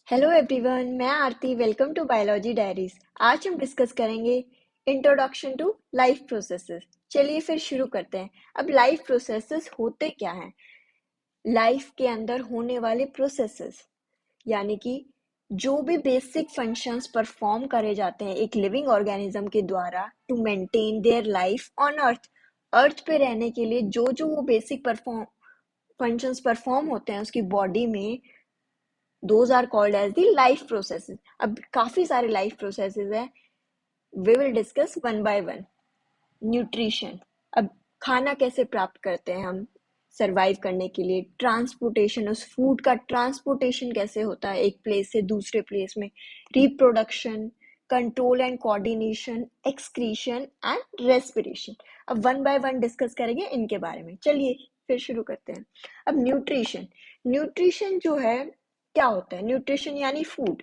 Hello everyone, मैं Aarti. Welcome to biology diaries. आज हम डिस्कस करेंगे इंट्रोडक्शन टू लाइफ प्रोसेसेस। चलिए फिर शुरू करते हैं। अब लाइफ प्रोसेसेस होते क्या हैं? लाइफ के अंदर होने वाले प्रोसेसेस यानी कि जो भी बेसिक फंक्शंस परफॉर्म करे जाते हैं एक लिविंग ऑर्गेनिज्म के द्वारा to maintain their life on earth. Earth पे रहने के लिए जो जो वो बेसिक फंक्शंस परफॉर्म होते हैं उसकी बॉडी में, those are called as the life processes. अब काफी सारे life processes हैं, we will discuss one by one. Nutrition, अब खाना कैसे प्राप्त करते हैं हम सरवाइव करने के लिए। ट्रांसपोर्टेशन, उस फूड का ट्रांसपोर्टेशन कैसे होता है एक प्लेस से दूसरे प्लेस में। Reproduction, control and coordination, excretion and respiration. अब वन बाय वन डिस्कस करेंगे इनके बारे में। चलिए फिर शुरू करते हैं। अब न्यूट्रिशन, न्यूट्रिशन जो है क्या होता है? न्यूट्रिशन यानी फूड।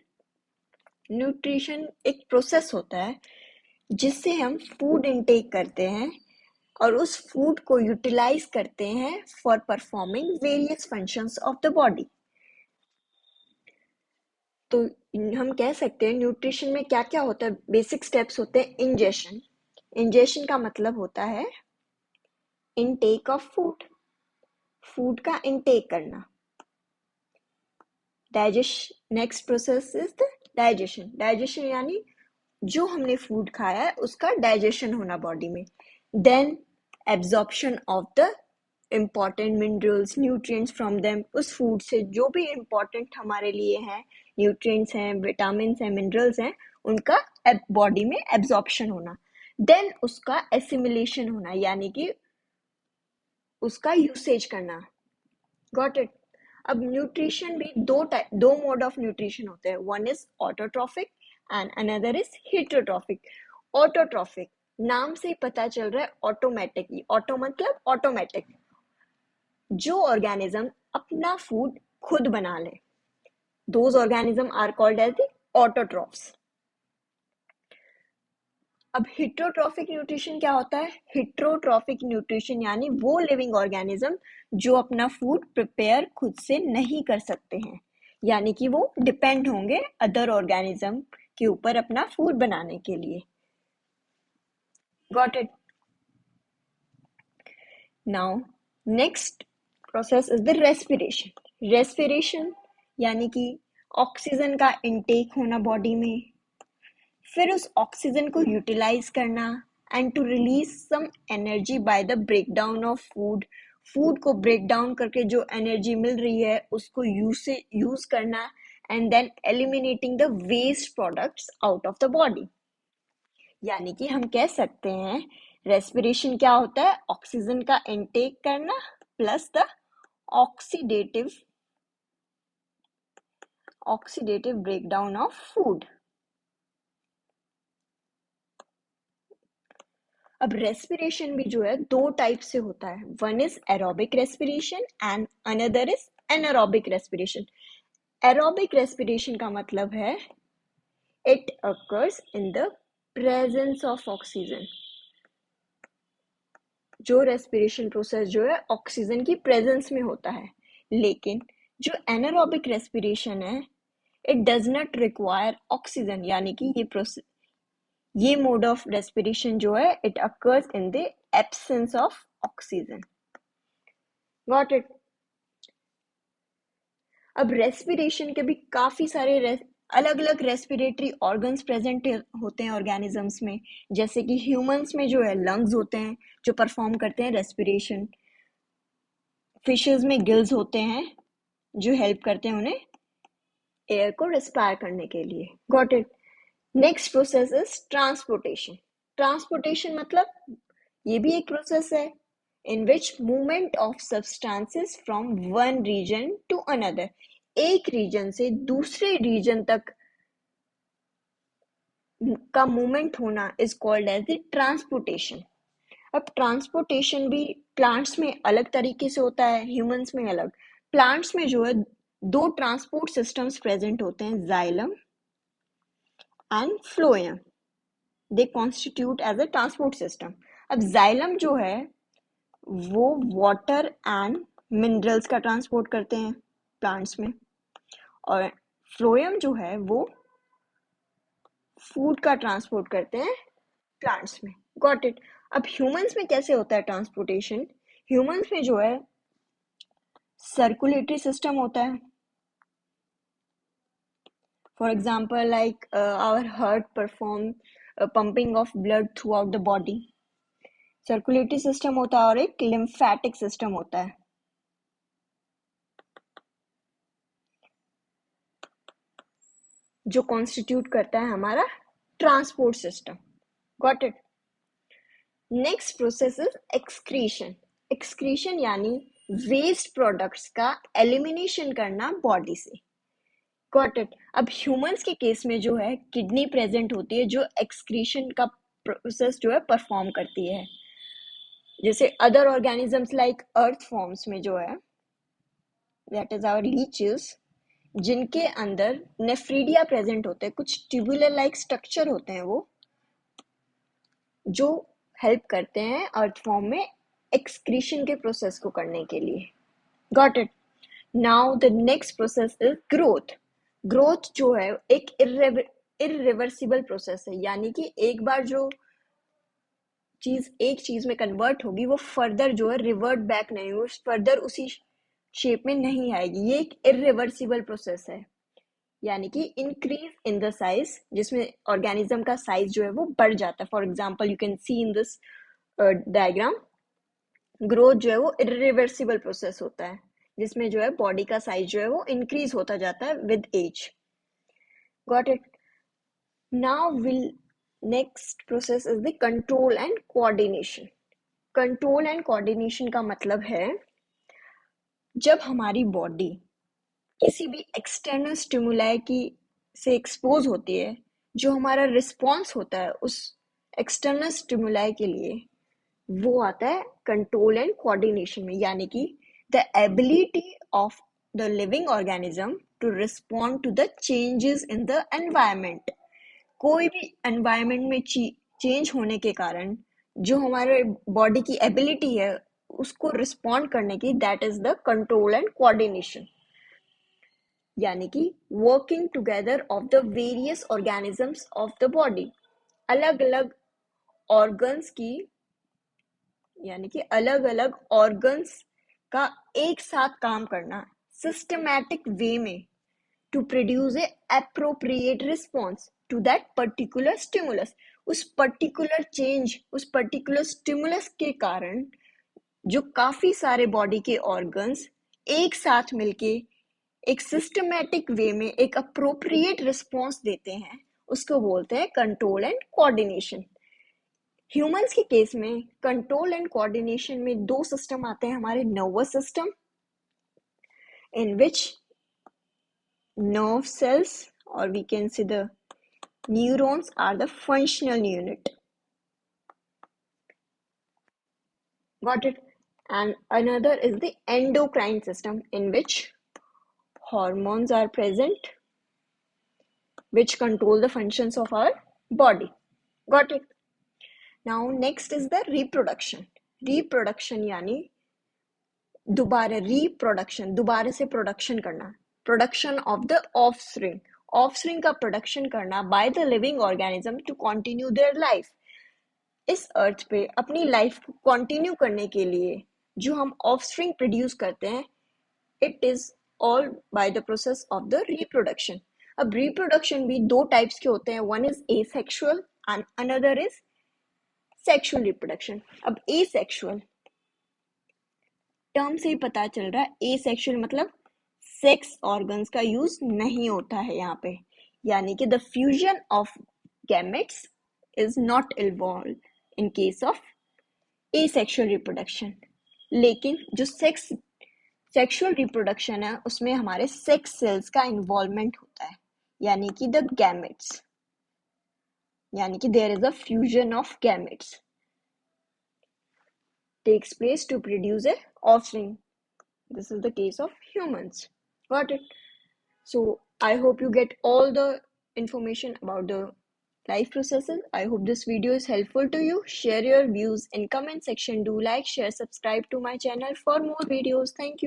न्यूट्रिशन एक प्रोसेस होता है जिससे हम फूड इनटेक करते हैं और उस फूड को यूटिलाइज करते हैं for performing various functions of the body. तो हम कह सकते हैं न्यूट्रिशन में क्या क्या होता है। बेसिक स्टेप्स होते हैं इंजेशन। इंजेशन का मतलब होता है इनटेक ऑफ फूड, फूड का इनटेक करना। Digestion, next process is the digestion. Digestion यानी जो हमने फूड खाया है उसका डाइजेशन होना बॉडी में। Then absorption of the important minerals, nutrients from them. उस फूड से जो भी इम्पॉर्टेंट हमारे लिए हैं, न्यूट्रिएंट्स हैं, विटामिन हैं, मिनरल्स हैं, उनका बॉडी में एब्जॉर्प्शन होना। देन उसका एसिमिलेशन होना यानी कि उसका यूसेज करना। Got it? अब न्यूट्रिशन भी दो मोड ऑफ न्यूट्रिशन होते हैं। One is autotrophic and another is heterotrophic. Autotrophic नाम से ही पता चल रहा है ऑटोमेटिकली। ऑटो मतलब ऑटोमेटिक, जो ऑर्गेनिज्म अपना फूड खुद बना ले। Those organism are called as the autotrophs. अब हिट्रोट्रॉफिक न्यूट्रिशन क्या होता है? हिट्रोट्रॉफिक न्यूट्रिशन यानी वो लिविंग ऑर्गेनिज्म जो अपना फूड प्रिपेयर खुद से नहीं कर सकते हैं, यानी कि वो डिपेंड होंगे अदर ऑर्गेनिज्म के ऊपर अपना फूड बनाने के लिए। Got it? Now next process is the respiration. Respiration यानी कि ऑक्सीजन का इनटेक होना बॉडी में, फिर उस ऑक्सीजन को यूटिलाइज करना and to release some energy by the breakdown of food. Food को ब्रेक डाउन करके जो एनर्जी मिल रही है उसको यूज करना and then eliminating the waste products out of the body. यानी कि हम कह सकते हैं रेस्पिरेशन क्या होता है? ऑक्सीजन का इनटेक करना plus the oxidative breakdown of food. अब रेस्पिरेशन भी जो है दो टाइप से होता है। One is aerobic respiration and another is anaerobic respiration. Aerobic respiration का मतलब है it occurs in the presence of oxygen. जो रेस्पिरेशन प्रोसेस जो है ऑक्सीजन की प्रेजेंस में होता है। लेकिन जो एनारोबिक रेस्पिरेशन है it does not require oxygen, यानी कि ये मोड ऑफ रेस्पिरेशन जो है it occurs in the absence of oxygen. Got it? अब रेस्पिरेशन के भी काफी सारे अलग अलग रेस्पिरेटरी ऑर्गन्स प्रेजेंट होते हैं ऑर्गेनिजम्स में। जैसे कि ह्यूमंस में जो है लंग्स होते हैं जो परफॉर्म करते हैं रेस्पिरेशन। फिशेस में गिल्स होते हैं जो हेल्प करते हैं उन्हें एयर को रेस्पायर करने के लिए। Got it? Next process is transportation. Transportation मतलब ये भी एक प्रोसेस है in which movement of substances from one region to another, एक रीजन से दूसरे रीजन तक का मूवमेंट होना is called as the transportation. अब ट्रांसपोर्टेशन भी प्लांट्स में अलग तरीके से होता है, ह्यूमंस में अलग। प्लांट्स में जो है दो ट्रांसपोर्ट सिस्टम्स प्रेजेंट होते हैं, xylem and phloem. They constitute as a transport system. अब जाइलम जो है वो वाटर एंड मिनरल्स का ट्रांसपोर्ट करते हैं प्लांट्स में, और फ्लोएम जो है वो फूड का ट्रांसपोर्ट करते हैं प्लांट्स में। Got it. अब ह्यूमंस में कैसे होता है ट्रांसपोर्टेशन? ह्यूमंस में जो है सर्कुलेटरी सिस्टम होता है। For example like our heart perform pumping of blood throughout the body. Circulatory system होता है और एक लिम्फेटिक सिस्टम होता है। जो कॉन्स्टिट्यूट करता है हमारा transport system. Got it. Next process is excretion. Excretion यानी वेस्ट प्रोडक्ट्स का एलिमिनेशन करना बॉडी से। Got it. अब ह्यूमंस के केस में जो है किडनी प्रेजेंट होती है जो एक्सक्रीशन का प्रोसेस जो है परफॉर्म करती है। जैसे other organisms like earth forms में जो है दैट इज आवर लीचेस, जिनके अंदर नेफ्रीडिया प्रेजेंट होते हैं, कुछ ट्यूबुलर लाइक स्ट्रक्चर होते हैं वो, जो हेल्प करते हैं अर्थ फॉर्म में एक्सक्रीशन के प्रोसेस को करने के लिए। Got it. Now the next process is growth. Growth जो है एक इरिवर्सिबल प्रोसेस है, यानी कि एक बार जो चीज एक चीज में कन्वर्ट होगी वो फर्दर जो है रिवर्ट बैक नहीं हो, फर्दर उसी शेप में नहीं आएगी। ये एक इरिवर्सिबल प्रोसेस है, यानी कि इंक्रीज इन द साइज, जिसमें ऑर्गेनिज्म का साइज जो है वो बढ़ जाता है। For example you can see in this diagram, growth जो है वो इरिवर्सिबल प्रोसेस होता है, जिसमें जो है बॉडी का साइज जो है वो इंक्रीज होता जाता है with age. Got it. Now will next process is the control and coordination. Control and coordination का मतलब है जब हमारी बॉडी किसी भी एक्सटर्नल स्टिमुलाई की से एक्सपोज होती है, जो हमारा रिस्पॉन्स होता है उस एक्सटर्नल स्टिमुलाई के लिए, वो आता है कंट्रोल एंड कोऑर्डिनेशन में, यानी कि the ability of the living organism to respond to the changes in the environment. कोई भी एनवायरमेंट में चेंज होने के कारण जो हमारे बॉडी की एबिलिटी है उसको रिस्पॉन्ड करने की, that is the control and coordination. यानी कि working together of the various organisms of the body, अलग अलग ऑर्गन्स की, यानी कि अलग अलग ऑर्गन्स का एक साथ काम करना सिस्टमैटिक वे में to produce a appropriate response to that particular stimulus. उस पर्टिकुलर चेंज, उस पर्टिकुलर स्टिमुलस के कारण जो काफी सारे बॉडी के ऑर्गन्स एक साथ मिलके एक सिस्टमैटिक वे में एक अप्रोप्रिएट रिस्पॉन्स देते हैं, उसको बोलते हैं कंट्रोल एंड कोऑर्डिनेशन। ह्यूमंस के केस में कंट्रोल एंड कोऑर्डिनेशन में दो सिस्टम आते हैं हमारे। Nervous system, in which nerve cells, or we can say the neurons, are the functional unit. Got it? And another is the endocrine system, in which hormones are present, which control the functions of our body. Got it? Now next is the reproduction. Reproduction यानी दोबारा से production करना, production of the offspring, offspring का production करना by the living organism to continue their life. इस earth पे अपनी life को कंटिन्यू करने के लिए जो हम ऑफस्प्रिंग प्रोड्यूस करते हैं, it is all by the process of the reproduction. अब रिप्रोडक्शन भी दो टाइप्स के होते हैं, one is asexual and another is sexual reproduction. अब एसेक्सुअल टर्म से ही पता चल रहा है, एसेक्सुअल मतलब सेक्स ऑर्गन्स का यूज नहीं होता है यहाँ पे, यानी कि the fusion of gametes is not involve in case of asexual reproduction. लेकिन जो सेक्सुअल रिप्रोडक्शन है उसमें हमारे सेक्स सेल्स का इन्वॉल्वमेंट होता है, यानी कि द गैमेट्स, यानी कि there is a fusion of gametes takes place to produce a offspring. This is the case of humans. Got it? So I hope you get all the information about the life processes. I hope this video is helpful to you. Share your views in comment section. Do like, share, subscribe to my channel for more videos. Thank you.